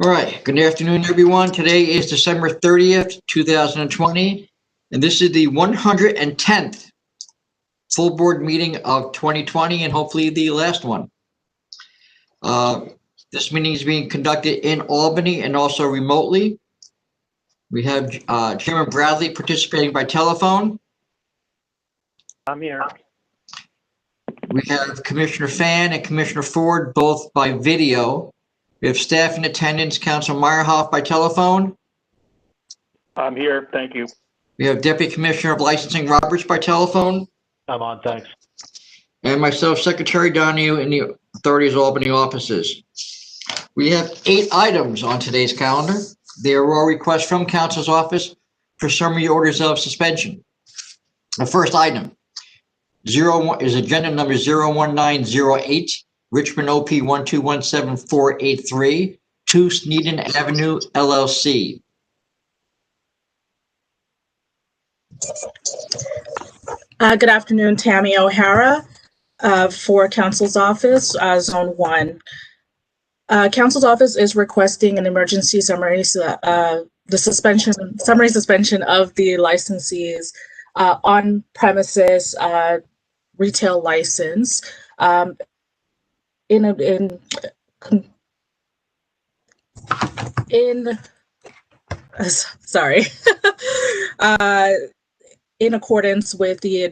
All right, good afternoon, everyone. Today is December 30th, 2020, and this is the 110th full board meeting of 2020, and hopefully the last one. This meeting is being conducted in Albany and also remotely. We have Chairman Bradley participating by telephone. I'm here. We have Commissioner Fan and Commissioner Ford both by video. We have staff in attendance, Councilor Meyerhoff by telephone. I'm here. Thank you. We have Deputy Commissioner of Licensing Roberts by telephone. I'm on. Thanks. And myself, Secretary Donahue, in the Authority's Albany offices. We have 8 items on today's calendar. They are all requests from Council's office for summary orders of suspension. The first item is agenda number 01908, Richmond OP 1217483, 2 Sneeden Avenue, LLC. Good afternoon, Tammy O'Hara for Council's office, Zone 1. Council's office is requesting an emergency summary, summary suspension of the licensees on premises retail license in accordance with the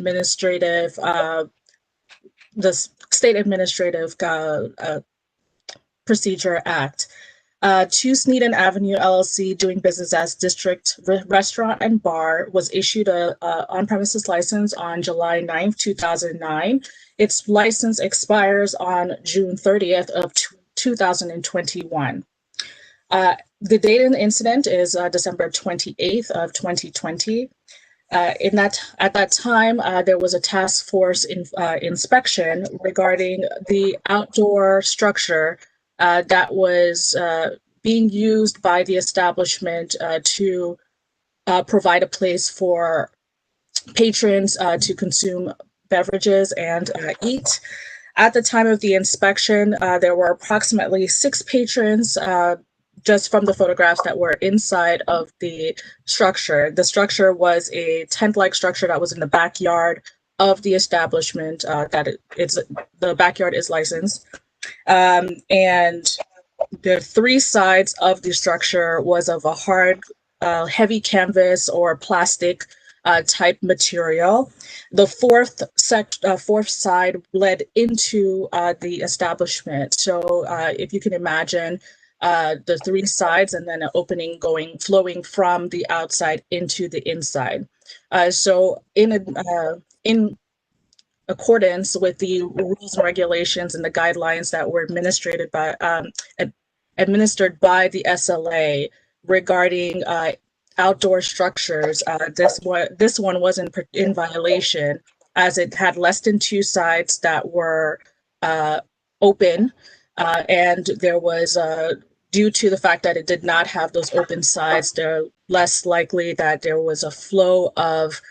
State Administrative Procedure Act. 2 Sneeden Avenue LLC, doing business as District Restaurant and Bar, was issued a on-premises license on July 9th, 2009. Its license expires on June 30th of 2021. The date of the incident is December 28th of 2020. At that time, there was a task force inspection regarding the outdoor structure that was being used by the establishment to provide a place for patrons to consume beverages and eat. At the time of the inspection, there were approximately 6 patrons just from the photographs that were inside of the structure. The structure was a tent-like structure that was in the backyard of the establishment. The backyard is licensed. And the 3 sides of the structure was of a hard, heavy canvas or plastic type material. The fourth side led into the establishment. So if you can imagine, the 3 sides and then an opening flowing from the outside into the inside. So in accordance with the rules and regulations and the guidelines that were administered by the SLA regarding outdoor structures, this one wasn't in violation, as it had less than 2 sides that were open. And there was, due to the fact that it did not have those open sides, they're less likely that there was a flow of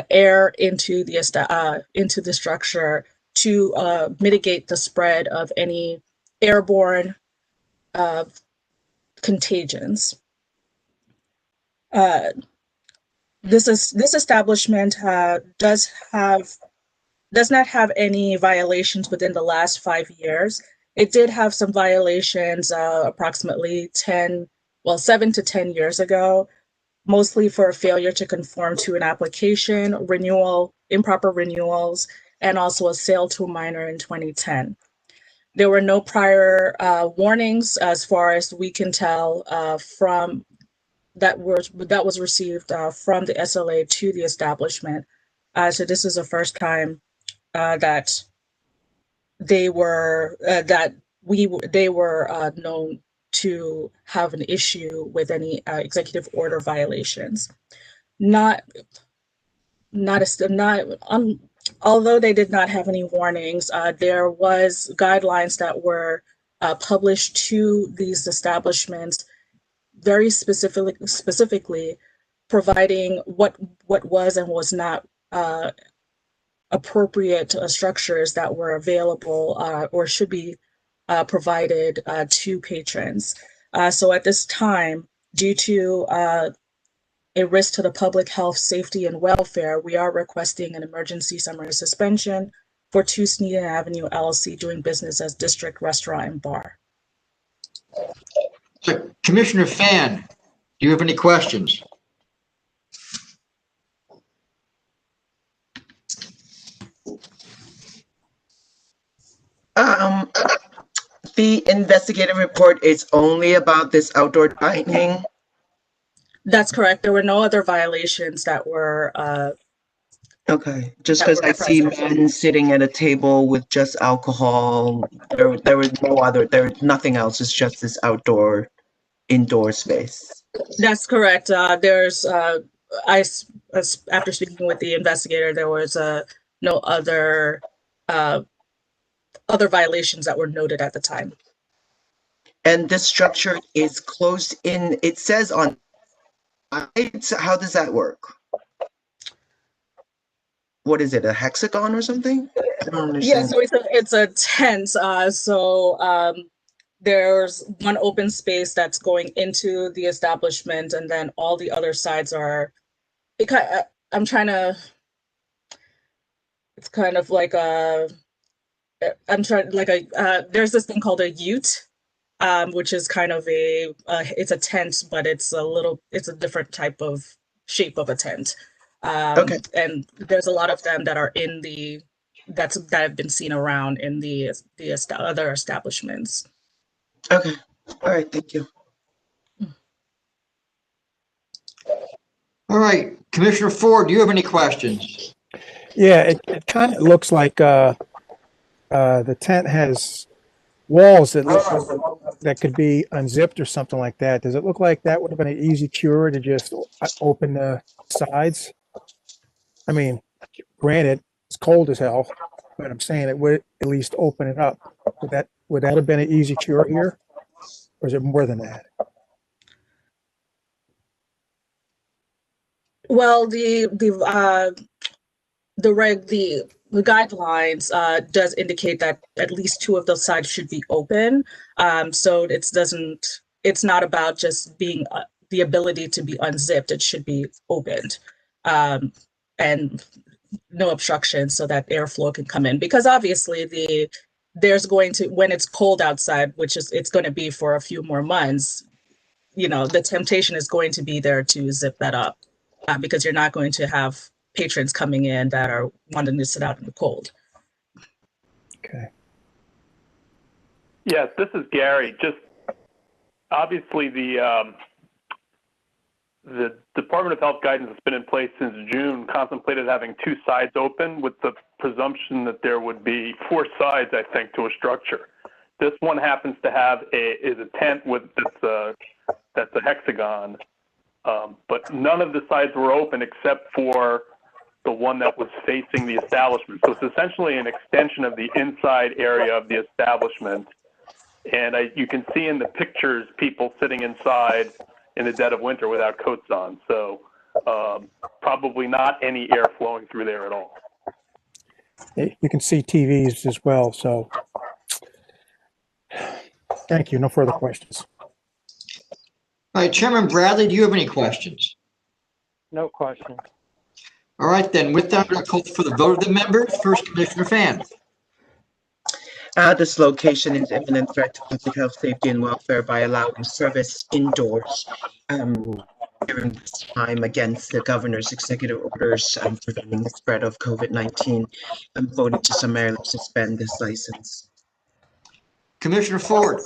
air into the structure to mitigate the spread of any airborne contagions. This establishment does not have any violations within the last 5 years. It did have some violations approximately 7 to 10 years ago, mostly for failure to conform to an application, improper renewals, and also a sale to a minor in 2010. There were no prior warnings, as far as we can tell, from that was received from the SLA to the establishment. So this is the first time that they were known to have an issue with any executive order violations. Although they did not have any warnings, there was guidelines that were published to these establishments, very specifically providing what was and was not appropriate structures that were available or should be provided to patrons. So at this time, due to a risk to the public health, safety, and welfare, we are requesting an emergency summary suspension for 2 Sneeden Avenue LLC doing business as District Restaurant and Bar. So Commissioner Fan, do you have any questions? The investigative report is only about this outdoor dining. That's correct. There were no other violations that were Okay, just That because were I see present. men sitting at a table with just alcohol. There was no other, there was nothing else. It's just this indoor space. That's correct. After speaking with the investigator, there was no other violations that were noted at the time. And this structure is closed in, it says on, how does that work? What is it, a hexagon or something? I don't Yeah, understand. so it's a tent. There's one open space that's going into the establishment, and then all the other sides are. I'm trying to. It's kind of like a. I'm trying like a. There's this thing called a ute, which is kind of it's a tent, but it's a different type of shape of a tent. Okay. And there's a lot of them that are that have been seen around in the other establishments. Okay, all right, thank you. All right, Commissioner Ford, do you have any questions? Yeah, it kind of looks like the tent has walls that could be unzipped or something like that. Does it look like that would have been an easy cure to just open the sides? I mean, granted, it's cold as hell, but I'm saying it would at least open it up. Would that have been an easy cure here, or is it more than that? Well, the guidelines does indicate that at least 2 of those sides should be open. So it's not about just being the ability to be unzipped. It should be opened, and no obstruction so that airflow can come in. Because obviously there's going to, when it's cold outside, which is it's going to be for a few more months, the temptation is going to be there to zip that up, because you're not going to have patrons coming in that are wanting to sit out in the cold. Okay. Yes, this is Gary. Just obviously the Department of Health guidance that's been in place since June contemplated having 2 sides open with the presumption that there would be 4 sides, I think, to a structure. This one happens to have is a tent that's a hexagon, but none of the sides were open except for the one that was facing the establishment. So it's essentially an extension of the inside area of the establishment. And you can see in the pictures people sitting inside in the dead of winter without coats on. So probably not any air flowing through there at all. You can see TVs as well, so thank you. No further questions. All right, Chairman Bradley, do you have any questions? No question. All right, then, with that, I'll call for the vote of the members. First, Commissioner Fan. This location is imminent threat to public health, safety, and welfare by allowing service indoors during this time against the governor's executive orders preventing the spread of COVID-19. I'm voting to summarily suspend this license. Commissioner Ford.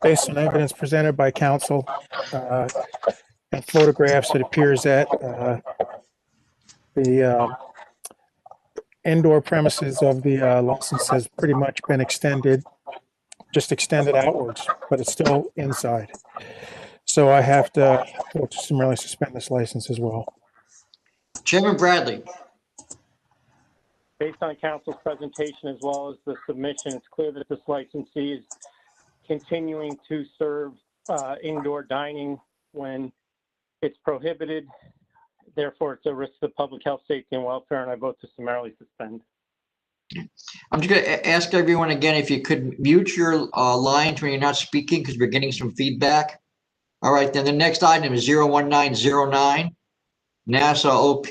Based on evidence presented by counsel and photographs, it appears that the indoor premises of the license has pretty much been extended outwards, but it's still inside. So I have to vote to summarily suspend this license as well. Chairman Bradley. Based on council's presentation as well as the submission, it's clear that this licensee is continuing to serve indoor dining when it's prohibited. Therefore, it's a risk to public health, safety, and welfare, and I vote to summarily suspend. I'm just gonna ask everyone again if you could mute your lines when you're not speaking because we're getting some feedback. All right, then the next item is 01909, NASA OP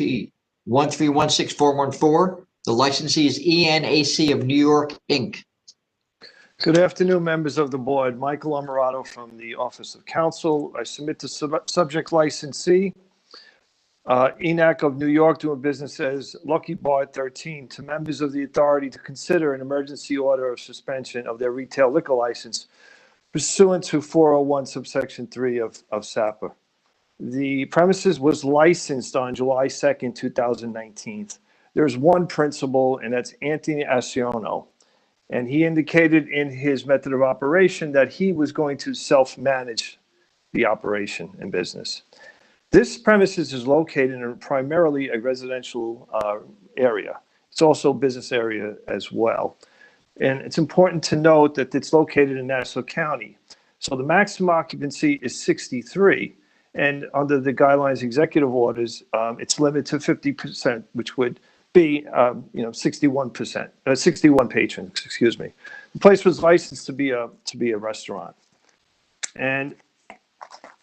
1316414. The licensee is ENAC of New York, Inc. Good afternoon, members of the board. Michael Amarato from the Office of Counsel. I submit the subject licensee, ENAC of New York, doing business as Lucky Bar 13, to members of the authority to consider an emergency order of suspension of their retail liquor license pursuant to 401 subsection 3 of SAPA. The premises was licensed on July 2nd, 2019. There's one principal, and that's Anthony Asiono. And he indicated in his method of operation that he was going to self-manage the operation and business. This premises is located in primarily a residential area. It's also a business area as well. And it's important to note that it's located in Nassau County. So the maximum occupancy is 63. And under the guidelines executive orders, it's limited to 50%, which would be 61%, 61 patrons, excuse me. The place was licensed to be a restaurant. And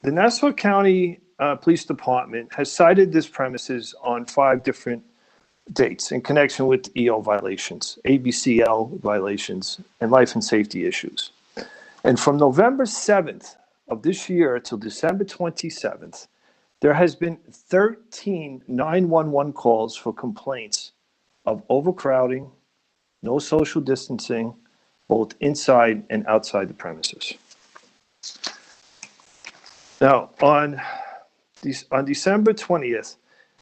the Nassau County Police Department has cited this premises on 5 different dates in connection with EO violations, ABCL violations, and life and safety issues. And from November 7th of this year till December 27th, there has been 13 911 calls for complaints of overcrowding, no social distancing, both inside and outside the premises. Now, on December 20th,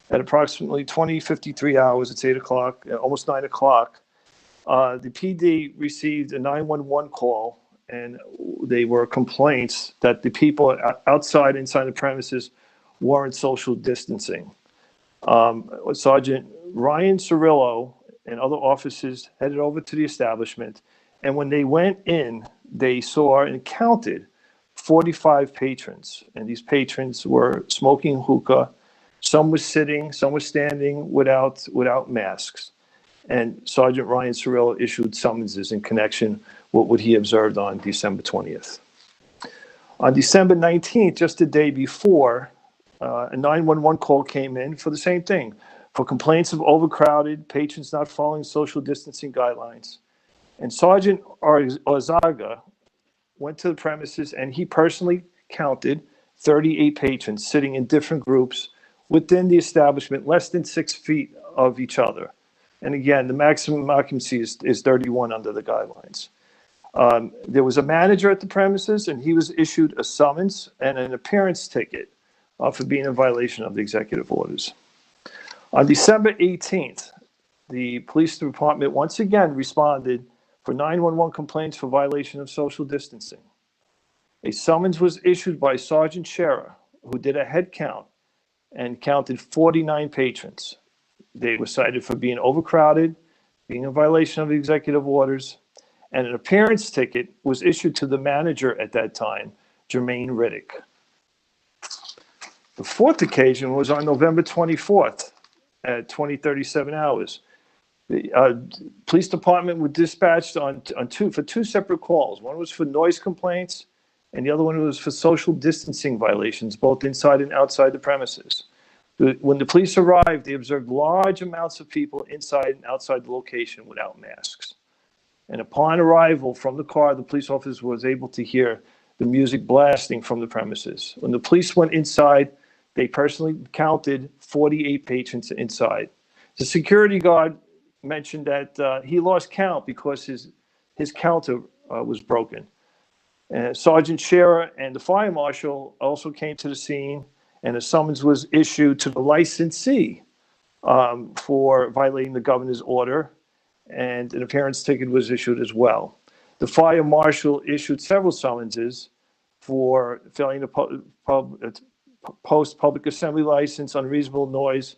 at approximately 20:53 hours, it's 8 o'clock, almost 9 o'clock, the PD received a 911 call, and they were complaints that the people outside, inside the premises weren't social distancing. Sergeant Ryan Cirillo and other officers headed over to the establishment, and when they went in, they saw and counted 45 patrons, and these patrons were smoking hookah. Some were sitting, some were standing without masks. And Sergeant Ryan Cirillo issued summonses in connection with what he observed on December 20th. On December 19th, just the day before, a 911 call came in for the same thing, for complaints of overcrowded, patrons not following social distancing guidelines. And Sergeant Arzaga went to the premises and he personally counted 38 patrons sitting in different groups within the establishment, less than 6 feet of each other. And again, the maximum occupancy is 31 under the guidelines. There was a manager at the premises, and he was issued a summons and an appearance ticket for being in violation of the executive orders. On December 18th, the police department once again responded for 911 complaints for violation of social distancing. A summons was issued by Sergeant Scherer, who did a head count and counted 49 patrons. They were cited for being overcrowded, being in violation of the executive orders, and an appearance ticket was issued to the manager at that time, Jermaine Riddick. The fourth occasion was on November 24th at 20:37 hours. The police department was dispatched for two separate calls. One was for noise complaints, and the other one was for social distancing violations, both inside and outside the premises. When the police arrived, they observed large amounts of people inside and outside the location without masks. And upon arrival from the car, the police officer was able to hear the music blasting from the premises. When the police went inside, they personally counted 48 patrons inside. The security guard mentioned that he lost count because his counter was broken. Sergeant Scherer and the fire marshal also came to the scene, and a summons was issued to the licensee for violating the governor's order, and an appearance ticket was issued as well. The fire marshal issued several summonses for failing to post public assembly license, unreasonable noise,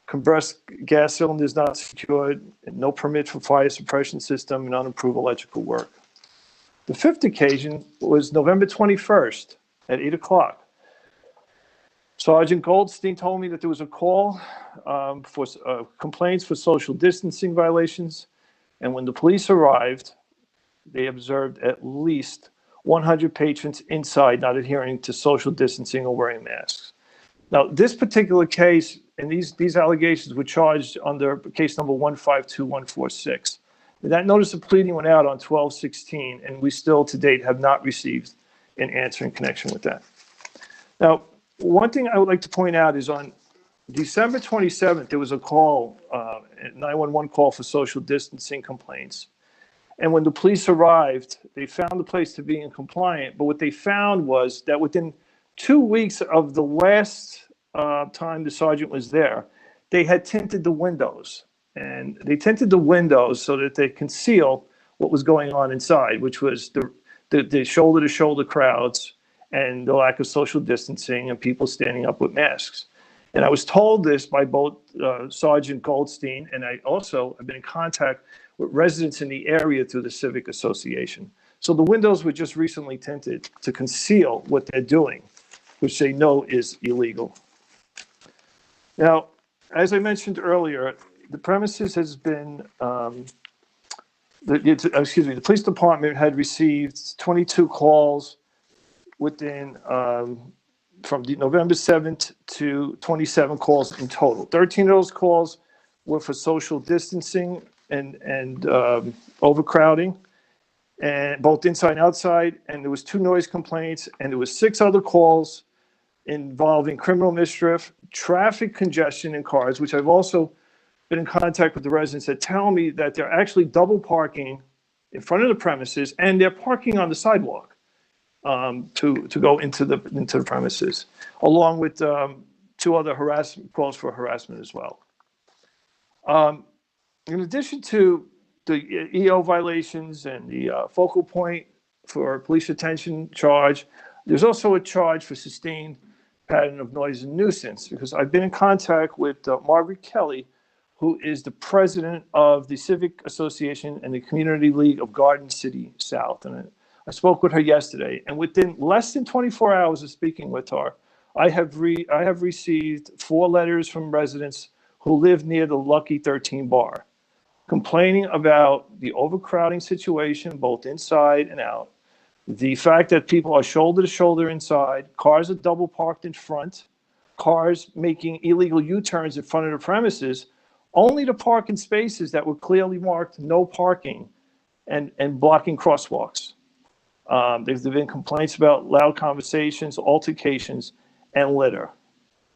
compressed gas cylinders not secured, no permit for fire suppression system, and unapproved electrical work. The fifth occasion was November 21st at 8 o'clock. Sergeant Goldstein told me that there was a call for complaints for social distancing violations. And when the police arrived, they observed at least 100 patrons inside not adhering to social distancing or wearing masks. Now, this particular case and these allegations were charged under case number 152146. That notice of pleading went out on 12/16, and we still to date have not received an answer in connection with that. Now, one thing I would like to point out is on December 27th, there was a call, a 911 call for social distancing complaints. And when the police arrived, they found the place to be incompliant. But what they found was that within 2 weeks of the last time the sergeant was there, they had tinted the windows. And they tinted the windows so that they conceal what was going on inside, which was the shoulder-to-shoulder crowds and the lack of social distancing and people standing up with masks. And I was told this by both Sergeant Goldstein, and I also have been in contact with residents in the area through the Civic Association. So the windows were just recently tinted to conceal what they're doing, which they know is illegal. Now, as I mentioned earlier, the premises has been, the police department had received 22 calls within, from November 7th to 27 calls in total. 13 of those calls were for social distancing and overcrowding, and both inside and outside. And there was 2 noise complaints, and there was 6 other calls involving criminal mischief, traffic congestion in cars, which I've also been in contact with the residents that tell me that they're actually double parking in front of the premises, and they're parking on the sidewalk to go into the premises, along with 2 other harassment calls for harassment as well. In addition to the EO violations and the focal point for police attention charge, there's also a charge for sustained pattern of noise and nuisance, because I've been in contact with Margaret Kelly, who is the president of the Civic Association and the Community League of Garden City South. And I spoke with her yesterday, and within less than 24 hours of speaking with her, I have received 4 letters from residents who live near the Lucky 13 bar, complaining about the overcrowding situation, both inside and out, the fact that people are shoulder to shoulder inside, cars are double parked in front, cars making illegal U-turns in front of the premises, only to park in spaces that were clearly marked no parking and blocking crosswalks. There's been complaints about loud conversations, altercations, and litter.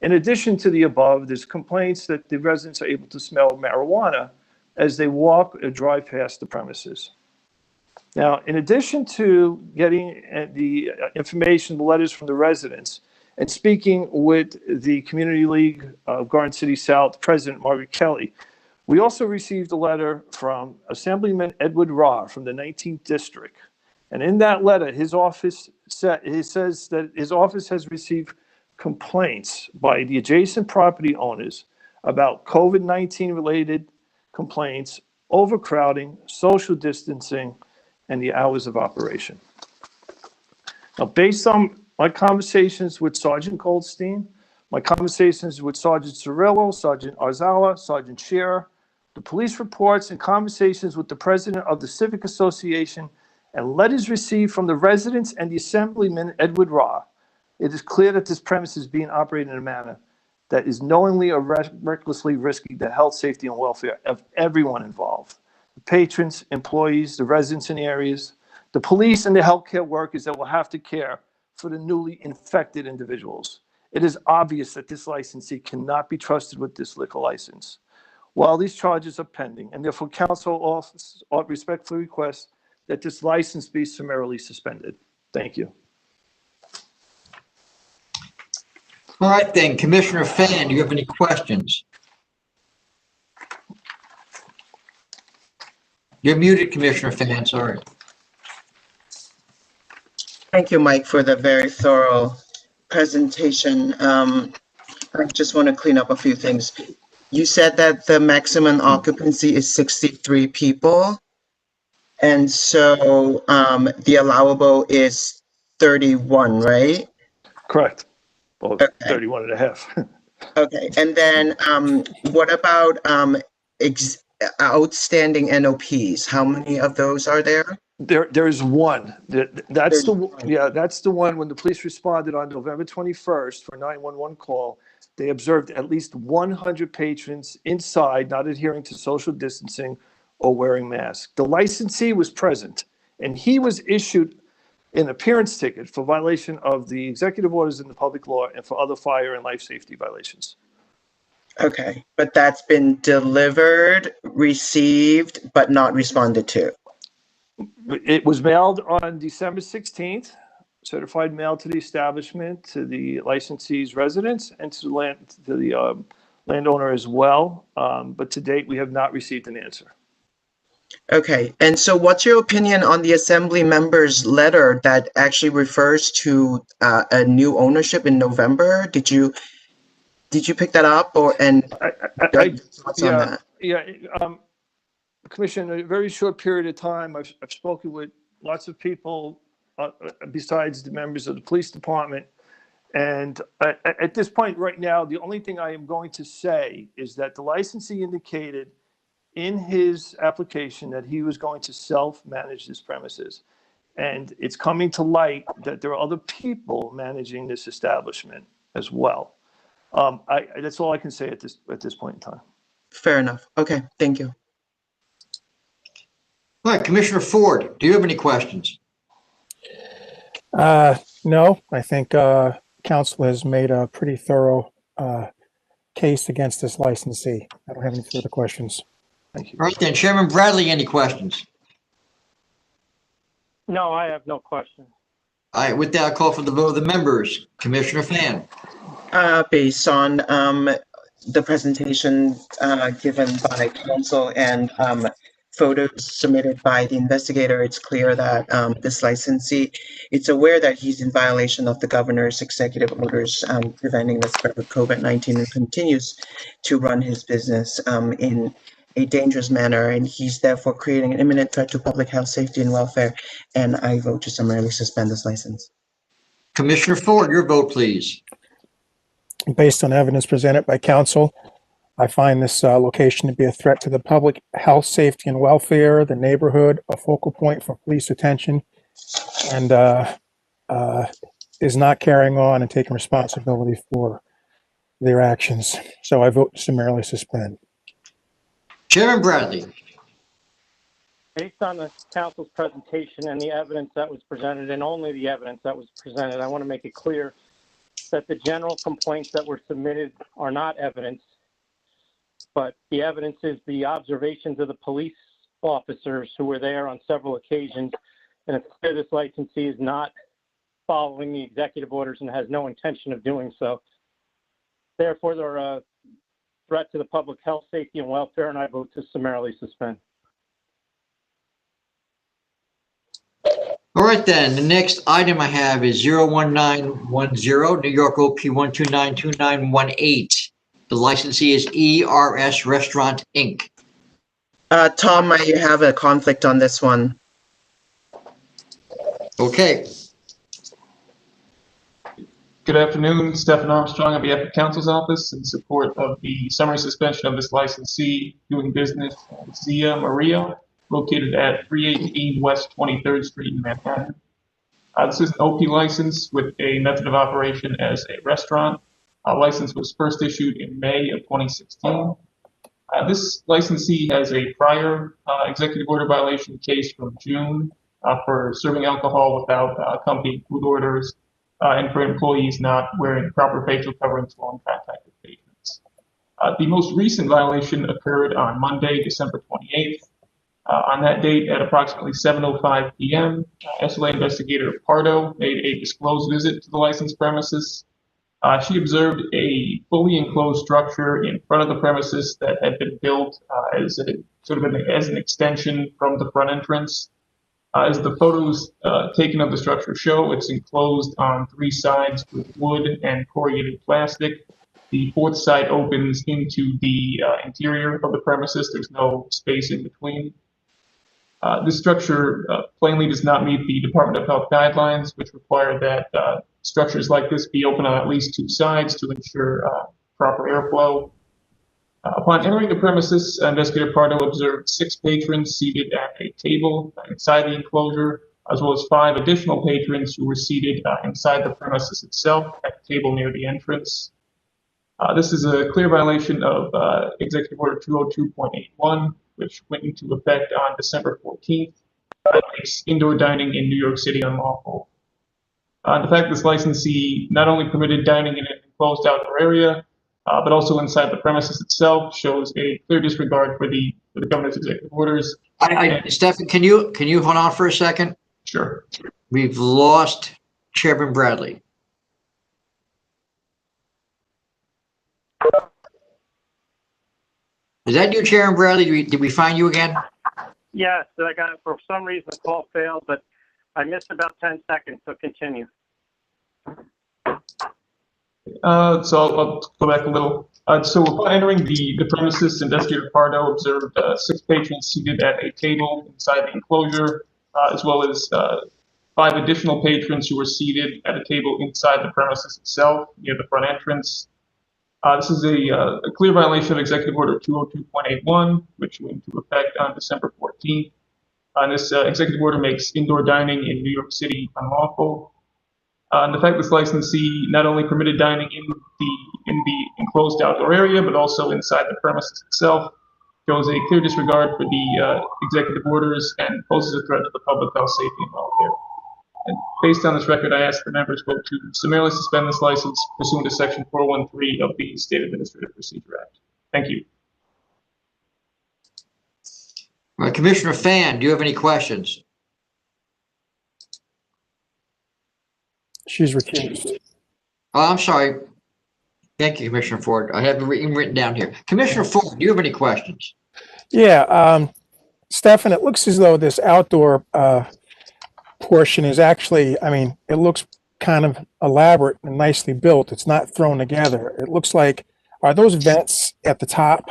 In addition to the above, there's complaints that the residents are able to smell marijuana as they walk or drive past the premises. Now, in addition to getting the information, the letters from the residents, and speaking with the Community League of Garden City South President Margaret Kelly, we also received a letter from Assemblyman Edward Rahr from the 19th District. And in that letter, his office says that his office has received complaints by the adjacent property owners about COVID-19 related complaints, overcrowding, social distancing, and the hours of operation. Now, based on my conversations with Sergeant Goldstein, my conversations with Sergeant Cirillo, Sergeant Arzala, Sergeant Shearer, the police reports and conversations with the president of the Civic Association, and letters received from the residents and the Assemblyman Edward Rahr, it is clear that this premise is being operated in a manner that is knowingly or recklessly risking the health, safety, and welfare of everyone involved. The patrons, employees, the residents in areas, the police and the healthcare workers that will have to care for the newly infected individuals. It is obvious that this licensee cannot be trusted with this liquor license. While these charges are pending, and therefore council office respectfully requests that this license be summarily suspended. Thank you. All right, then, Commissioner Fan, do you have any questions? You're muted, Commissioner Fan, sorry. Thank you, Mike, for the very thorough presentation. I just want to clean up a few things. You said that the maximum occupancy is 63 people. And so the allowable is 31, right? Correct. Well, Okay. 31 and a half. Okay, and then what about outstanding NOPs. How many of those are there? There is one. That's There's the, one. yeah, that's the one when the police responded on November 21st for a 911 call. They observed at least 100 patrons inside, not adhering to social distancing or wearing masks. The licensee was present, and he was issued an appearance ticket for violation of the executive orders in the public law and for other fire and life safety violations. Okay, but that's been delivered, received, but not responded to. It was mailed on December 16th, certified mail to the establishment, to the licensee's residence, and to the landowner as well. But to date, we have not received an answer. Okay, and so what's your opinion on the assembly member's letter that actually refers to a new ownership in November? Did you pick that up, or thoughts on that? Yeah, Commissioner, in a very short period of time, I've spoken with lots of people besides the members of the police department. And at this point right now, the only thing I am going to say is that the licensee indicated in his application that he was going to self-manage this premises. And it's coming to light that there are other people managing this establishment as well. That's all I can say at this point in time. Fair enough. Okay, thank you. All right, Commissioner Ford, do you have any questions? No, I think council has made a pretty thorough case against this licensee. I don't have any further questions. Thank you. All right then, Chairman Bradley, any questions? No, I have no questions. All right, with that, I'll call for the vote of the members. Commissioner Fan. Based on the presentation given by council and photos submitted by the investigator, it's clear that this licensee, it's aware that he's in violation of the governor's executive orders preventing the spread of COVID-19 and continues to run his business in a dangerous manner, and he's therefore creating an imminent threat to public health, safety, and welfare, and I vote to summarily suspend this license. Commissioner Ford, your vote, please. Based on evidence presented by council, I find this location to be a threat to the public health, safety, and welfare, the neighborhood, a focal point for police attention, and is not carrying on and taking responsibility for their actions. So I vote to summarily suspend. Chairman Bradley. Based on the council's presentation and the evidence that was presented, and only the evidence that was presented, I want to make it clear that the general complaints that were submitted are not evidence, but the evidence is the observations of the police officers who were there on several occasions, and it's clear this licensee is not following the executive orders and has no intention of doing so. Therefore, they're a threat to the public health, safety, and welfare, and I vote to summarily suspend. All right then, the next item I have is 01910, New York OP 1292918. The licensee is ERS Restaurant, Inc. Tom, I have a conflict on this one. Okay. Good afternoon, Stephen Armstrong on behalf of Council's Office in support of the summary suspension of this licensee doing business at Zia Maria, located at 318 West 23rd Street in Manhattan. This is an OP license with a method of operation as a restaurant. A license was first issued in May of 2016. This licensee has a prior executive order violation case from June for serving alcohol without accompanying food orders and for employees not wearing proper facial coverings while in contact with patients. The most recent violation occurred on Monday, December 28th. On that date, at approximately 7:05 p.m., SLA investigator Pardo made a disclosed visit to the licensed premises. She observed a fully enclosed structure in front of the premises that had been built as an extension from the front entrance. As the photos taken of the structure show, it's enclosed on three sides with wood and corrugated plastic. The fourth side opens into the interior of the premises. There's no space in between. This structure plainly does not meet the Department of Health guidelines, which require that structures like this be open on at least two sides to ensure proper airflow. Upon entering the premises, Investigator Pardo observed 6 patrons seated at a table inside the enclosure, as well as 5 additional patrons who were seated inside the premises itself at the table near the entrance. This is a clear violation of Executive Order 202.81, which went into effect on December 14th. That makes indoor dining in New York City unlawful. The fact this licensee not only permitted dining in an enclosed outdoor area, but also inside the premises itself shows a clear disregard for the governor's executive orders. Stefan, can you hold on for a second? Sure. We've lost Chairman Bradley. Is that you, Chairman Bradley? Did we find you again? Yes, I got, for some reason, the call failed, but I missed about 10 seconds, so continue. So I'll go back a little. So upon entering the premises, Investigator Pardo observed 6 patrons seated at a table inside the enclosure, as well as 5 additional patrons who were seated at a table inside the premises itself near the front entrance. This is a clear violation of Executive Order 202.81, which went into effect on December 14th. This executive order makes indoor dining in New York City unlawful. And the fact this licensee not only permitted dining in the enclosed outdoor area, but also inside the premises itself, shows a clear disregard for the executive orders and poses a threat to the public health, safety, and welfare. And based on this record, I ask the members vote to summarily suspend this license pursuant to Section 413 of the State Administrative Procedure Act. Thank you. All right, Commissioner Fan, do you have any questions? She's recused. Oh, I'm sorry. Thank you, Commissioner Ford. I have it written down here. Commissioner Ford, do you have any questions? Yeah, Stefan, it looks as though this outdoor portion is actually, I mean, it looks kind of elaborate and nicely built. It's not thrown together. It looks like, are those vents at the top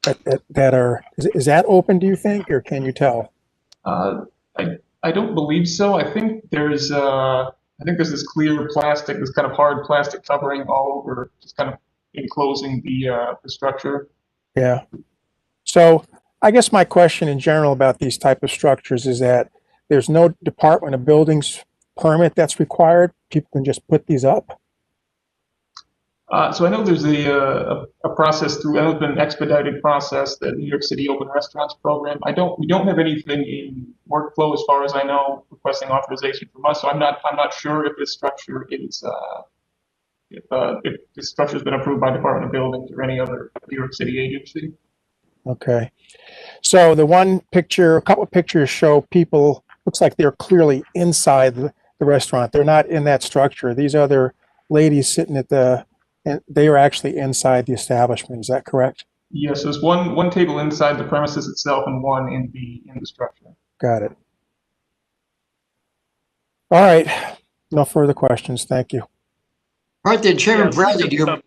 that are, is that open, do you think, or can you tell? I don't believe so. I think there's this clear plastic, this kind of hard plastic covering all over, just kind of enclosing the structure. Yeah. So I guess my question in general about these type of structures is that there's no Department of Buildings permit that's required. People can just put these up. So I know there's a process through, I know it's been an expedited process, the New York City Open Restaurants Program. We don't have anything in workflow as far as I know requesting authorization from us. So I'm not sure if this structure is if this structure has been approved by Department of Buildings or any other New York City agency. Okay. So the one picture, a couple of pictures show people, looks like they're clearly inside the restaurant. They're not in that structure. These other ladies sitting at and they are actually inside the establishment. Is that correct? Yes, there's one table inside the premises itself and one in the structure. Got it. All right. No further questions. Thank you. All right then, Chairman Bradley, do you have...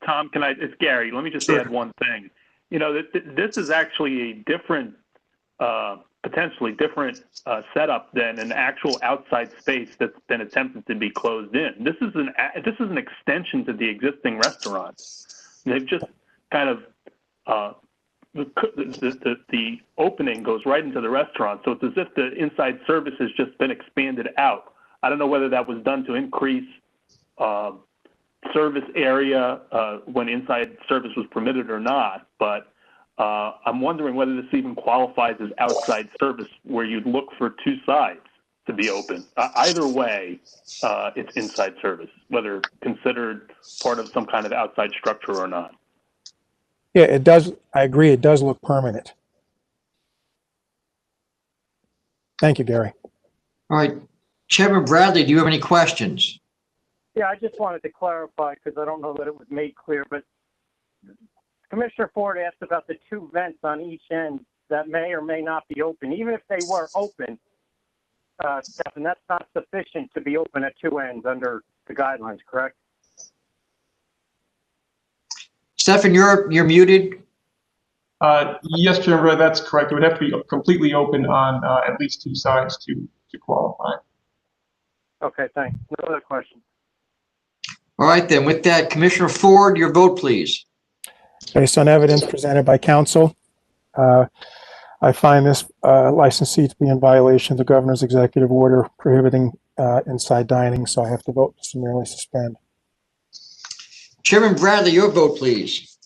Tom, it's Gary. Let me just add one thing. You know, this is actually a different, potentially different setup than an actual outside space that's been attempted to be closed in. This is an extension to the existing restaurant. They've just kind of the opening goes right into the restaurant, so it's as if the inside service has just been expanded out. I don't know whether that was done to increase service area when inside service was permitted or not, but I'm wondering whether this even qualifies as outside service where you'd look for 2 sides to be open. Either way, it's inside service, whether considered part of some kind of outside structure or not. Yeah, it does. I agree. It does look permanent. Thank you, Gary. All right. Chairman Bradley, do you have any questions? Yeah, I just wanted to clarify because I don't know that it was made clear, but Commissioner Ford asked about the 2 vents on each end that may or may not be open. Even if they were open, Stefan, that's not sufficient to be open at 2 ends under the guidelines, correct? Stefan, you're muted. Yes, Chairman, that's correct. It would have to be completely open on at least 2 sides to qualify. Okay, thanks. No other questions. All right then, with that, Commissioner Ford, your vote, please. Based on evidence presented by counsel, I find this licensee to be in violation of the governor's executive order prohibiting inside dining, so I have to vote to summarily suspend. Chairman Bradley, your vote, please.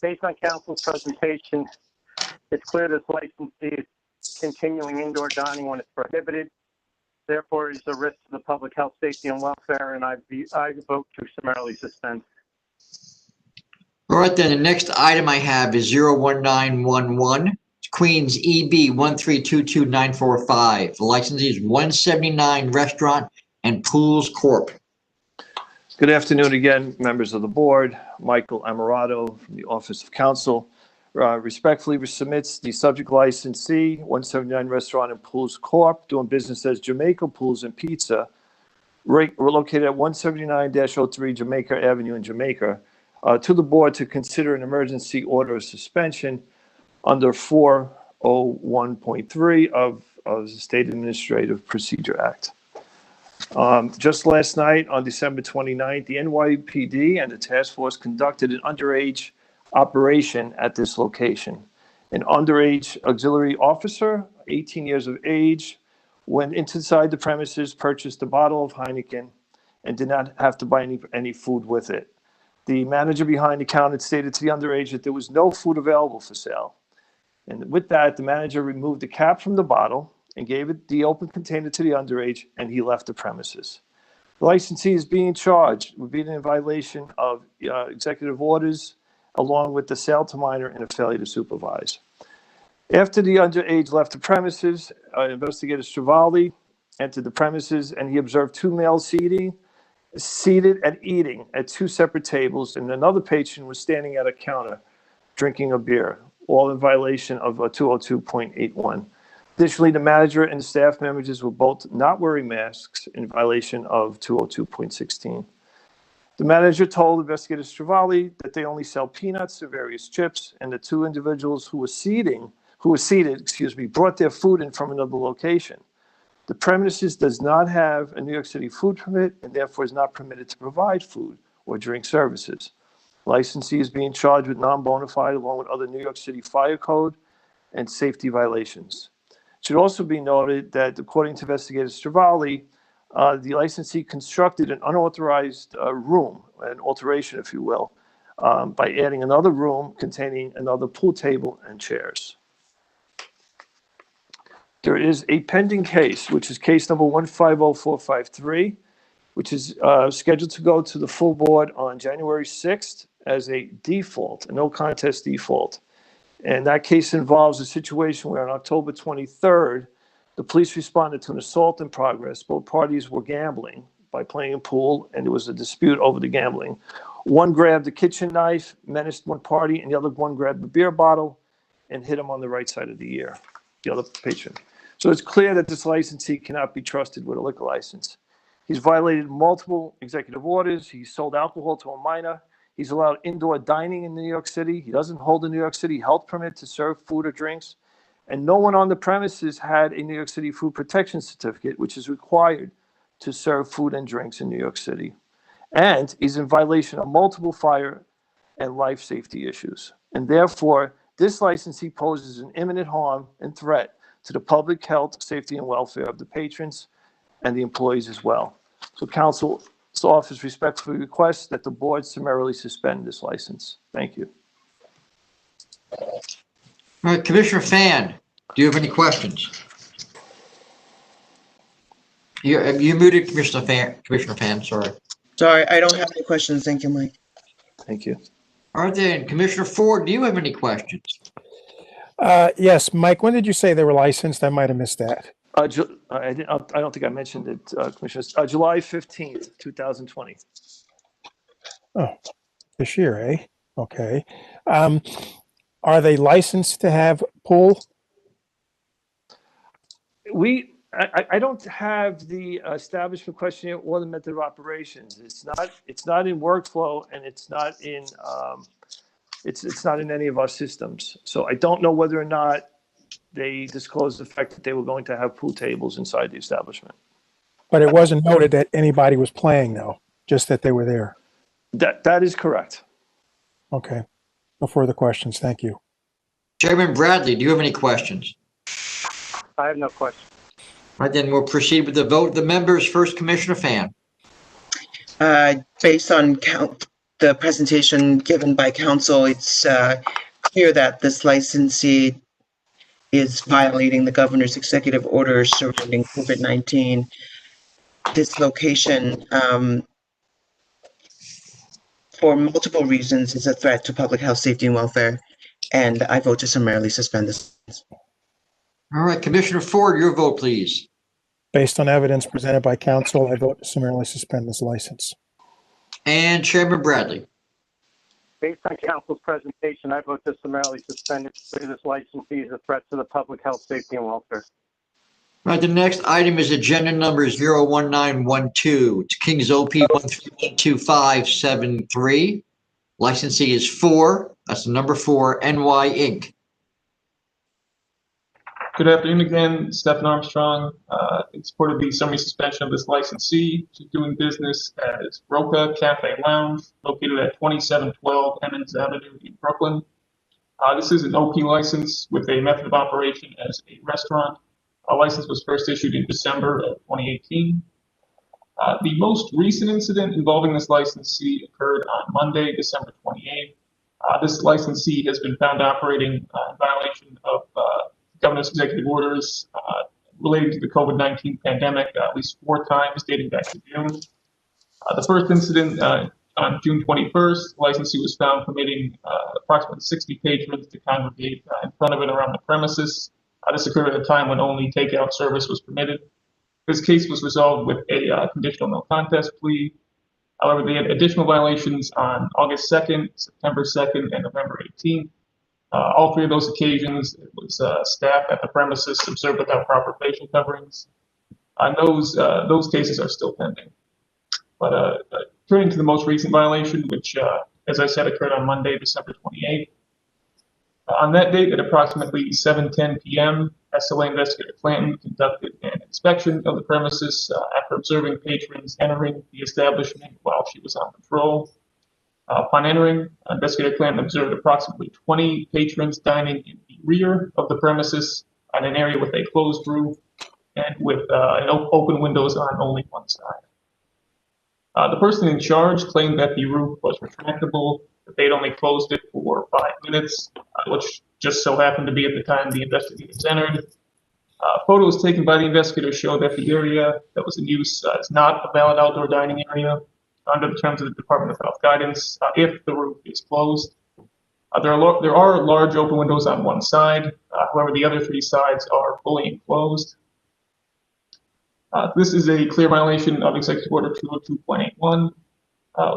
Based on council's presentation, it's clear this licensee is continuing indoor dining when it's prohibited. Therefore, it's a risk to the public health, safety, and welfare, and I vote to summarily suspend. All right, then, the next item I have is 01911, Queens EB 1322945. The licensee is 179 Restaurant and Pools Corp. Good afternoon again, members of the board. Michael Amarato from the Office of Counsel respectfully submits the subject licensee, 179 Restaurant and Pools Corp., doing business as Jamaica Pools and Pizza. We're located at 179-03 Jamaica Avenue in Jamaica, to the board to consider an emergency order of suspension under 401.3 of the State Administrative Procedure Act. Just last night, on December 29th, the NYPD and the task force conducted an underage operation at this location. An underage auxiliary officer, 18 years of age, went inside the premises, purchased a bottle of Heineken, and did not have to buy any food with it. The manager behind the counter stated to the underage that there was no food available for sale. And with that, the manager removed the cap from the bottle and gave it the open container to the underage, and he left the premises. The licensee is being charged with being in violation of executive orders, along with the sale to minor and a failure to supervise. After the underage left the premises, investigator Stravalli entered the premises, and he observed two males seated and eating at two separate tables, and another patron was standing at a counter drinking a beer, all in violation of 202.81. Additionally, the manager and the staff members were both not wearing masks in violation of 202.16. The manager told investigator Stravalli that they only sell peanuts and various chips, and the two individuals who were seated, brought their food in from another location. The premises does not have a New York City food permit and therefore is not permitted to provide food or drink services. Licensee is being charged with non-bona fide along with other New York City fire code and safety violations. It should also be noted that according to investigator Stravalli, the licensee constructed an unauthorized room, an alteration, if you will, by adding another room containing another pool table and chairs. There is a pending case, which is case number 150453, which is scheduled to go to the full board on January 6th as a default, a no contest default. And that case involves a situation where on October 23rd, the police responded to an assault in progress. Both parties were gambling by playing a pool, and there was a dispute over the gambling. One grabbed a kitchen knife, menaced one party, and the other one grabbed a beer bottle and hit him on the right side of the ear, the other patron. So it's clear that this licensee cannot be trusted with a liquor license. He's violated multiple executive orders. He sold alcohol to a minor. He's allowed indoor dining in New York City. He doesn't hold a New York City health permit to serve food or drinks. And no one on the premises had a New York City food protection certificate, which is required to serve food and drinks in New York City. And he's in violation of multiple fire and life safety issues. And therefore, this licensee poses an imminent harm and threat to the public health, safety, and welfare of the patrons and the employees as well. So counsel's office respectfully requests that the board summarily suspend this license. Thank you. All right, Commissioner Fan, do you have any questions? You muted, Commissioner Fan, sorry. Sorry, I don't have any questions. Thank you, Mike. Thank you. All right, then, Commissioner Ford, do you have any questions? Yes, Mike, when did you say they were licensed? I might have missed that. I don't think I mentioned it, Commissioner. July 15th, 2020. Oh, this year, eh? Okay. Are they licensed to have pool? I don't have the establishment questionnaire or the method of operations. It's not in workflow, and it's not in any of our systems. So I don't know whether or not they disclosed the fact that they were going to have pool tables inside the establishment. But it wasn't noted that anybody was playing, though, just that they were there. That is correct. Okay. No further questions. Thank you. Chairman Bradley, do you have any questions? I have no question. All right, then we'll proceed with the vote. The members, first Commissioner Fan. Based on the presentation given by council, it's clear that this licensee is violating the governor's executive orders surrounding COVID-19. This location, for multiple reasons, is a threat to public health, safety, and welfare, and I vote to summarily suspend this. All right, Commissioner Ford, your vote, please. Based on evidence presented by council, I vote to summarily suspend this license. And Chairman Bradley. Based on council's presentation, I vote to summarily suspend this licensee as a threat to the public health, safety, and welfare. All right, the next item is agenda number 01912. It's King's OP 1312573. Licensee is 4, that's the number 4, NY Inc. Good afternoon again, Stephen Armstrong. In support of the summary suspension of this licensee to doing business as Roca Cafe Lounge, located at 2712 Emmons Avenue in Brooklyn. This is an OP license with a method of operation as a restaurant. A license was first issued in December of 2018. The most recent incident involving this licensee occurred on Monday, December 28th. This licensee has been found operating in violation of governor's executive orders relating to the COVID-19 pandemic at least 4 times dating back to June. The first incident on June 21st, the licensee was found permitting approximately 60 patrons to congregate in front of and around the premises. This occurred at a time when only takeout service was permitted. This case was resolved with a conditional no contest plea. However, they had additional violations on August 2nd, September 2nd, and November 18th. All 3 of those occasions, it was staff at the premises observed without proper facial coverings. Those cases are still pending. But turning to the most recent violation, which, as I said, occurred on Monday, December 28th. On that date, at approximately 7:10 p.m., SLA investigator Clanton conducted an inspection of the premises after observing patrons entering the establishment while she was on patrol. Upon entering, investigator Clanton observed approximately 20 patrons dining in the rear of the premises on an area with a closed roof and with open windows on only one side. The person in charge claimed that the roof was retractable, that they'd only closed it for 5 minutes, which just so happened to be at the time the investigators entered. Photos taken by the investigators show that the area that was in use is not a valid outdoor dining area under the terms of the Department of Health guidance if the roof is closed. There are large open windows on one side. However, the other 3 sides are fully enclosed. This is a clear violation of Executive Order 202.81,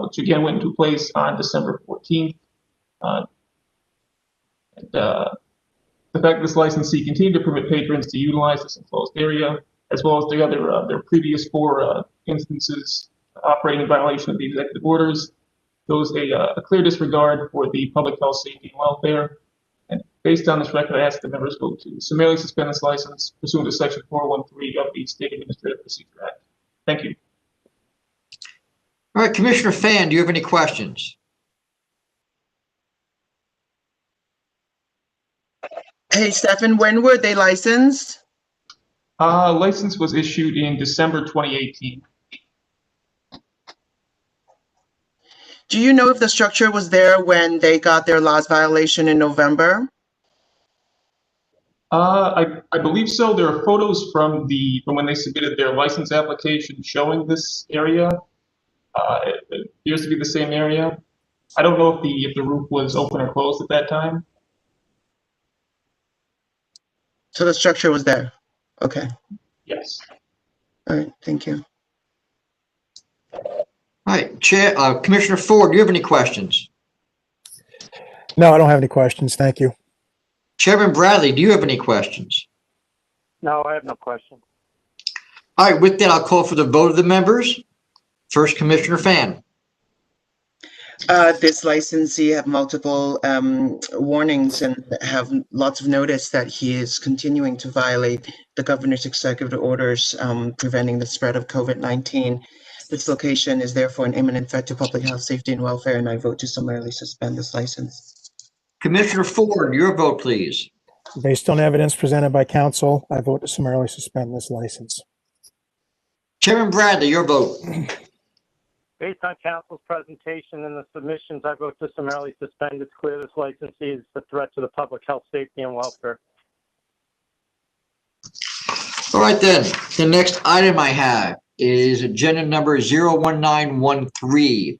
which again went into place on December 14th. The fact that this licensee continued to permit patrons to utilize this enclosed area, as well as the other their previous 4 instances operating in violation of the executive orders, shows a clear disregard for the public health, safety, and welfare. And based on this record, I ask the members vote to summarily suspend this license pursuant to Section 413 of the State Administrative Procedure Act. Thank you. All right, Commissioner Fan, do you have any questions? Hey, Stefan, when were they licensed? License was issued in December 2018. Do you know if the structure was there when they got their last violation in November? I believe so. There are photos from when they submitted their license application showing this area. It appears to be the same area. I don't know if the roof was open or closed at that time. So the structure was there. Okay. Yes. All right. Thank you. All right, Commissioner Ford, do you have any questions? No, I don't have any questions. Thank you. Chairman Bradley, do you have any questions? No, I have no question. All right, with that, I'll call for the vote of the members. First, Commissioner Fan. This licensee have multiple warnings and have lots of notice that he is continuing to violate the governor's executive orders preventing the spread of COVID-19. This location is therefore an imminent threat to public health, safety, and welfare, and I vote to summarily suspend this license. Commissioner Ford, your vote, please. Based on evidence presented by counsel, I vote to summarily suspend this license. Chairman Bradley, your vote. Based on council's presentation and the submissions, I vote to summarily suspend. It's clear this licensee is a threat to the public health, safety, and welfare. All right, then. The next item I have is agenda number 01913,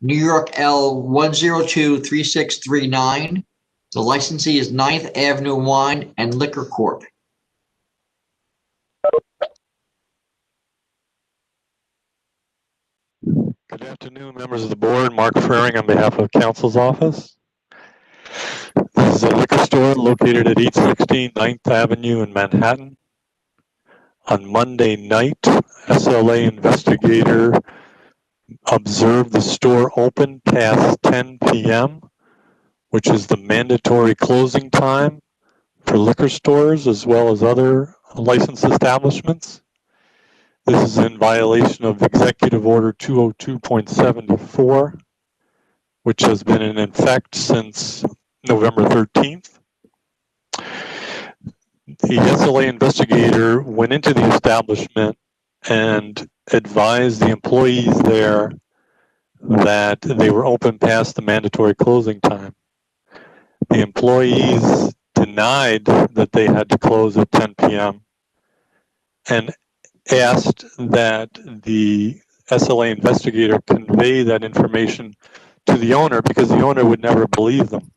New York L 1023639. The licensee is 9th Avenue Wine and Liquor Corp. Good afternoon, members of the board. Mark Freering on behalf of counsel's office. This is a liquor store located at 816 9th Avenue in Manhattan. On Monday night, SLA investigator observed the store open past 10 p.m., which is the mandatory closing time for liquor stores as well as other licensed establishments. This is in violation of Executive Order 202.74, which has been in effect since November 13th. The SLA investigator went into the establishment and advised the employees there that they were open past the mandatory closing time. The employees denied that they had to close at 10 p.m. and asked that the SLA investigator convey that information to the owner because the owner would never believe them.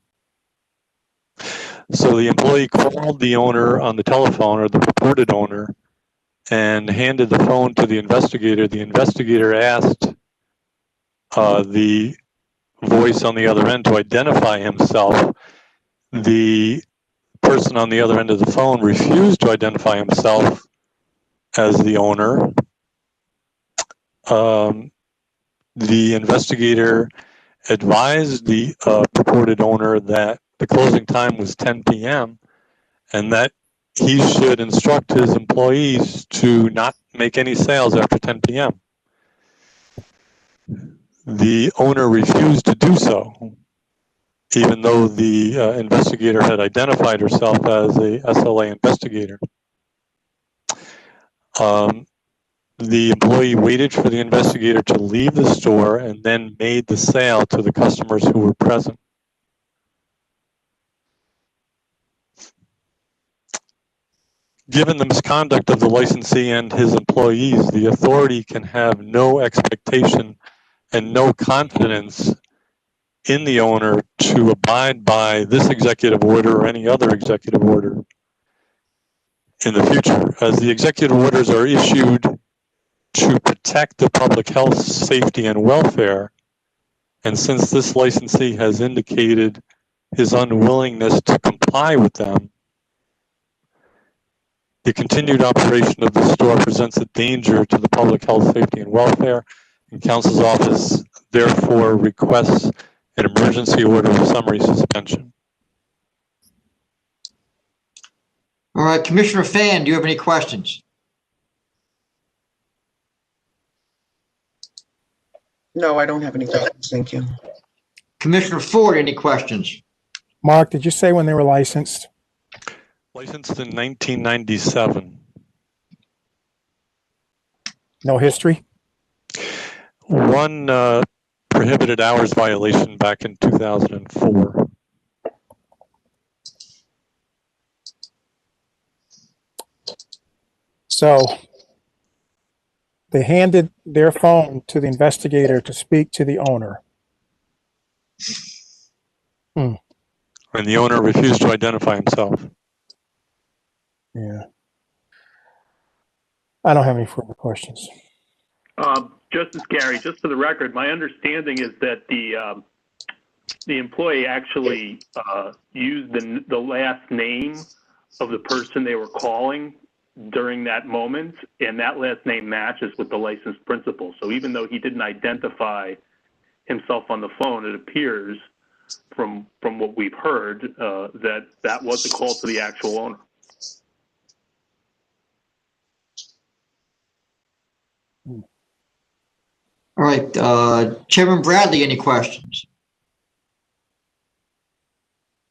So the employee called the owner on the telephone, or the purported owner, and handed the phone to the investigator. The investigator asked the voice on the other end to identify himself. The person on the other end of the phone refused to identify himself as the owner. The investigator advised the purported owner that the closing time was 10 p.m. and that he should instruct his employees to not make any sales after 10 p.m. The owner refused to do so, even though the investigator had identified herself as a SLA investigator. The employee waited for the investigator to leave the store and then made the sale to the customers who were present. Given the misconduct of the licensee and his employees, the authority can have no expectation and no confidence in the owner to abide by this executive order or any other executive order in the future, as the executive orders are issued to protect the public health, safety, and welfare. And since this licensee has indicated his unwillingness to comply with them, the continued operation of the store presents a danger to the public health, safety, and welfare, and counsel's office therefore requests an emergency order of summary suspension. All right, Commissioner Fan, do you have any questions? No, I don't have any questions. Thank you. Commissioner Ford, any questions? Mark, did you say when they were licensed? Licensed in 1997. No history? One prohibited hours violation back in 2004. So they handed their phone to the investigator to speak to the owner. And the owner refused to identify himself. Yeah. I don't have any further questions. Justice Gary, just for the record, my understanding is that the employee actually used the last name of the person they were calling during that moment, and that last name matches with the licensed principal. So even though he didn't identify himself on the phone, it appears from what we've heard that was a call to the actual owner. All right, Chairman Bradley, any questions?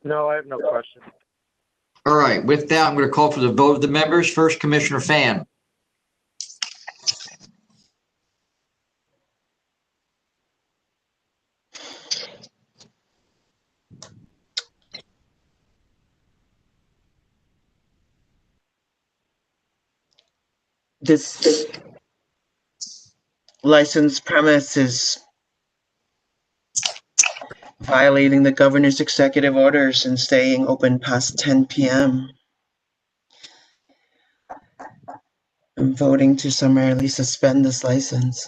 No, I have no question. All right, with that, I'm going to call for the vote of the members. First, Commissioner Fan. This licensed premise is violating the governor's executive orders and staying open past 10 p.m. I'm voting to summarily suspend this license.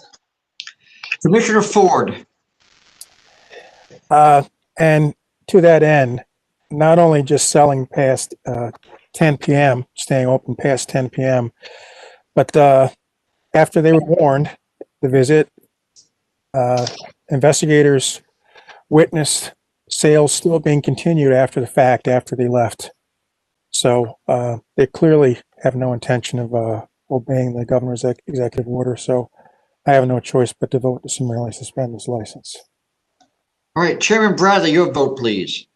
Commissioner Ford. And to that end, not only just selling past 10 p.m., staying open past 10 p.m., but after they were warned to visit, investigators witnessed sales still being continued after the fact, after they left. So they clearly have no intention of obeying the governor's executive order. So I have no choice but to vote to summarily suspend this license. All right, Chairman Bradley, your vote, please.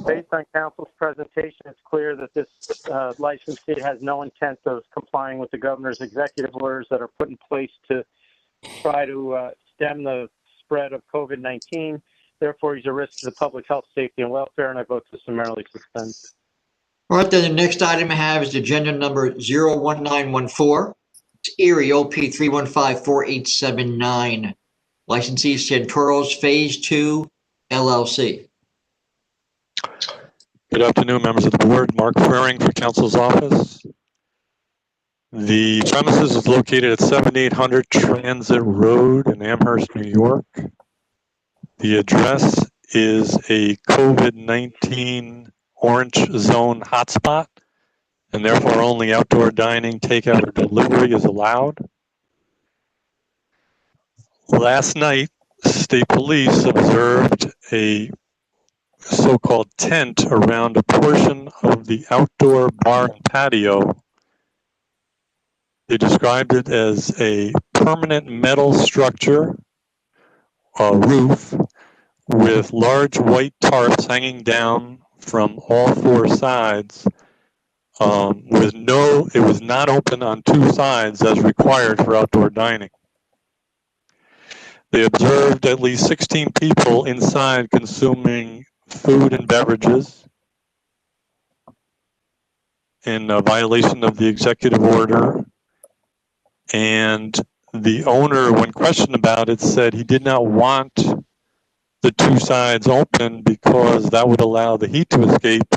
Based on council's presentation, it's clear that this licensee has no intent of complying with the governor's executive orders that are put in place to try to stem the spread of COVID-19. Therefore, he's a risk to the public health, safety, and welfare, and I vote to summarily suspend. All right, then the next item I have is agenda number 01914. It's Erie OP 3154879. Licensee Santoros Phase 2 LLC. Good afternoon, members of the board. Mark Frering for council's office. The premises is located at 7800 Transit Road in Amherst, New York. The address is a COVID-19 orange zone hotspot, and therefore only outdoor dining, takeout, or delivery is allowed. Last night, state police observed a so-called tent around a portion of the outdoor bar and patio. They described it as a permanent metal structure, a roof, with large white tarps hanging down from all four sides. It was not open on two sides as required for outdoor dining. They observed at least 16 people inside consuming food and beverages in violation of the executive order. And the owner, when questioned about it, said he did not want the two sides open because that would allow the heat to escape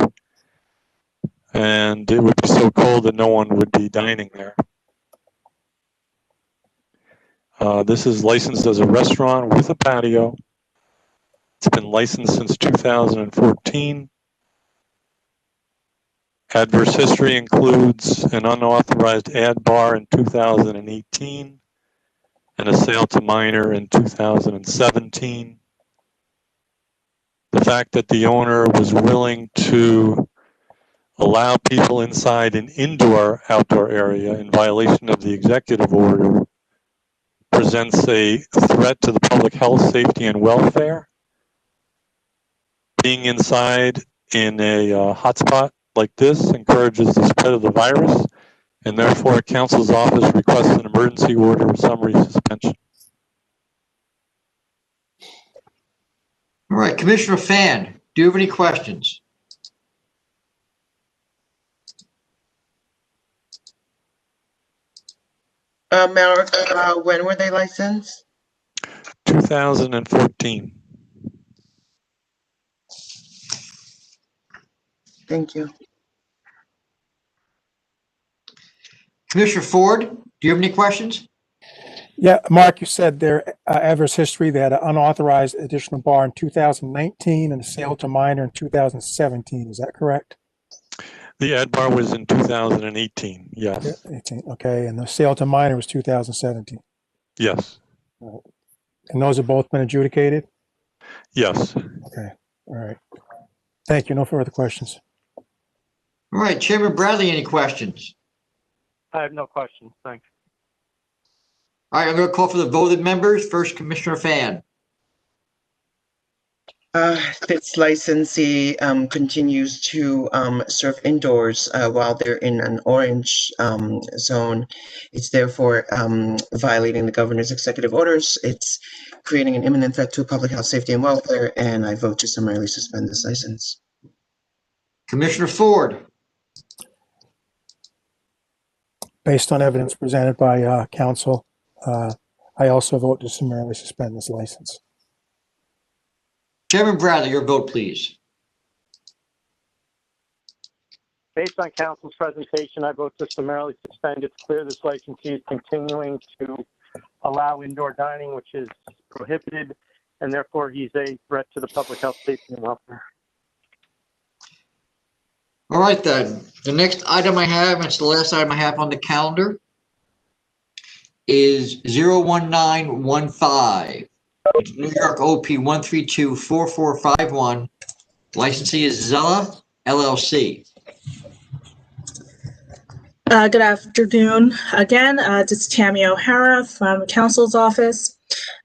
and it would be so cold that no one would be dining there. This is licensed as a restaurant with a patio. It's been licensed since 2014. Adverse history includes an unauthorized ad bar in 2018 and a sale to minor in 2017. The fact that the owner was willing to allow people inside an indoor-outdoor area in violation of the executive order presents a threat to the public health, safety, and welfare. Being inside in a hotspot like this encourages the spread of the virus, and therefore council's office requests an emergency order of summary suspension. All right, Commissioner Fan, do you have any questions? Mark, when were they licensed? 2014. Thank you. Commissioner Ford, do you have any questions? Yeah, Mark, you said their adverse history, they had an unauthorized additional bar in 2019 and a sale to minor in 2017. Is that correct? The ad bar was in 2018, yes. Yeah, 18, okay, and the sale to minor was 2017. Yes. And those have both been adjudicated? Yes. Okay, all right. Thank you. No further questions. All right, Chairman Bradley, any questions? I have no questions. Thanks. All right, I'm going to call for the voted members. First, Commissioner Fan. This licensee continues to serve indoors while they're in an orange zone. It's therefore violating the governor's executive orders. It's creating an imminent threat to public health, safety, and welfare, and I vote to summarily suspend this license. Commissioner Ford, Based on evidence presented by council, I also vote to summarily suspend this license. Chairman Bradley, your vote, please. Based on council's presentation, I vote to summarily suspend. It's clear this licensee is continuing to allow indoor dining, which is prohibited, and therefore he's a threat to the public health, safety, and welfare. All right, then. The next item I have, and it's the last item I have on the calendar, is 01915. It's New York OP 1324451. Licensee is Zella LLC. Good afternoon. Again, this is Tammy O'Hara from Council's office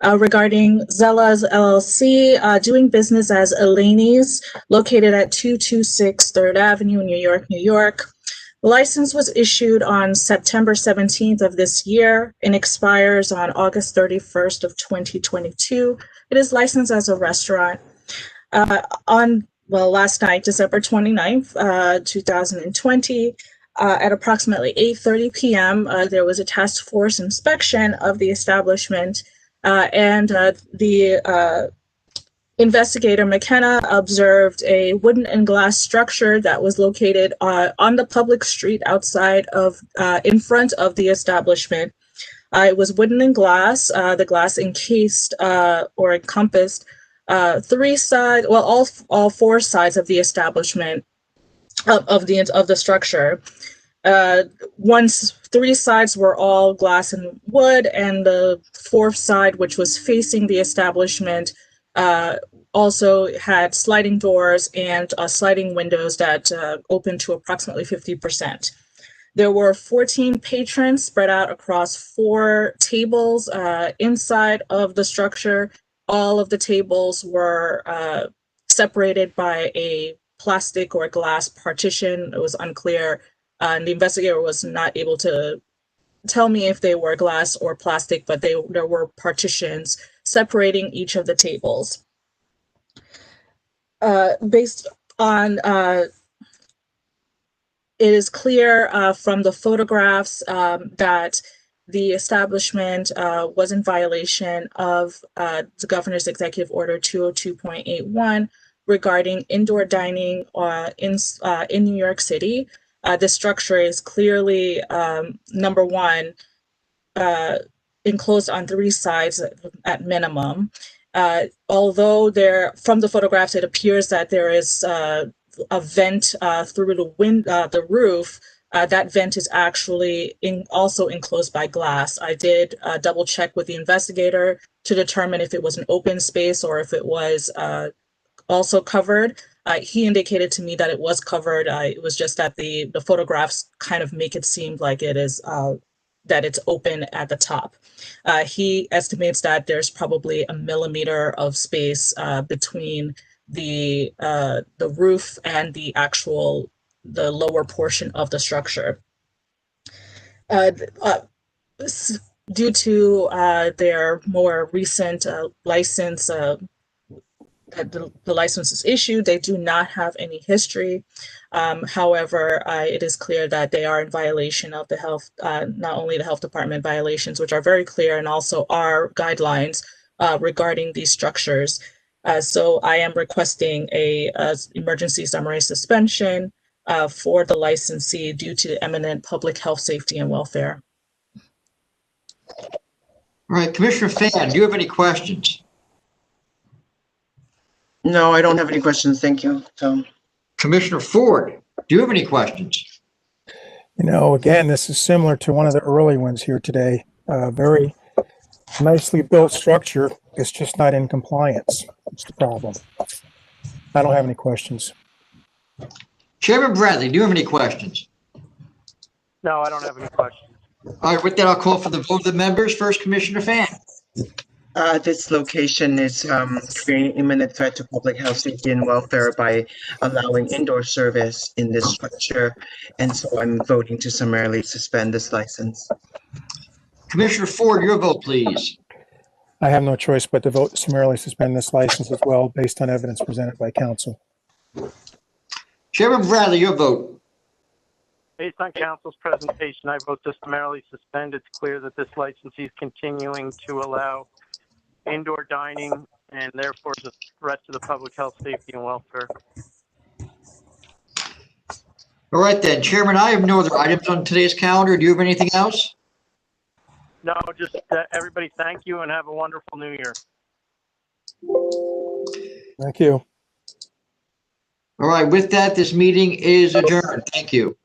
regarding Zella's LLC doing business as Eleni's, located at 226 3rd Avenue, New York, New York. The license was issued on September 17th of this year and expires on August 31st of 2022. It is licensed as a restaurant. Last night, December 29th, 2020, at approximately 8:30 p.m., there was a task force inspection of the establishment, and the investigator McKenna observed a wooden and glass structure that was located on the public street outside of, in front of the establishment. It was wooden and glass. The glass encased or encompassed all four sides of the establishment of the structure. Three sides were all glass and wood, and the fourth side, which was facing the establishment, also had sliding doors and sliding windows that opened to approximately 50%. There were 14 patrons spread out across 4 tables inside of the structure. All of the tables were separated by a plastic or glass partition. It was unclear, and the investigator was not able to tell me if they were glass or plastic, but there were partitions separating each of the tables. Based on, it is clear from the photographs that the establishment was in violation of the governor's executive order 202.81 regarding indoor dining in New York City. The structure is clearly, number one, enclosed on 3 sides at minimum. Although from the photographs, it appears that there is a vent through the roof. That vent is actually also enclosed by glass. I did double check with the investigator to determine if it was an open space or if it was also covered. He indicated to me that it was covered. It was just that the photographs kind of make it seem like it is that it's open at the top. He estimates that there's probably 1 millimeter of space between the roof and the lower portion of the structure. Due to their more recent license, the license is issued, they do not have any history. However, it is clear that they are in violation of the health, not only the health department violations, which are very clear, and also our guidelines regarding these structures. So I am requesting a emergency summary suspension for the licensee due to imminent public health, safety, and welfare. All right, Commissioner Fan, do you have any questions? No, I don't have any questions. Thank you, Tom. Commissioner Ford, do you have any questions? You know, again, this is similar to one of the early ones here today. Very nicely built structure. It's just not in compliance. That's the problem. I don't have any questions. Chairman Bradley, do you have any questions? No, I don't have any questions. All right, with that, I'll call for the vote of the members. First, Commissioner Fan. This location is creating imminent threat to public health, safety, and welfare by allowing indoor service in this structure. And so I'm voting to summarily suspend this license. Commissioner Ford, your vote, please. I have no choice but to vote to summarily suspend this license as well, based on evidence presented by council. Chairman Bradley, your vote. Based on council's presentation, I vote to summarily suspend. It's clear that this licensee is continuing to allow indoor dining and therefore is a threat to the public health, safety, and welfare. All right then, Chairman, I have no other items on today's calendar. Do you have anything else? No, just everybody thank you and have a wonderful new year. Thank you. All right, with that, this meeting is adjourned. Thank you.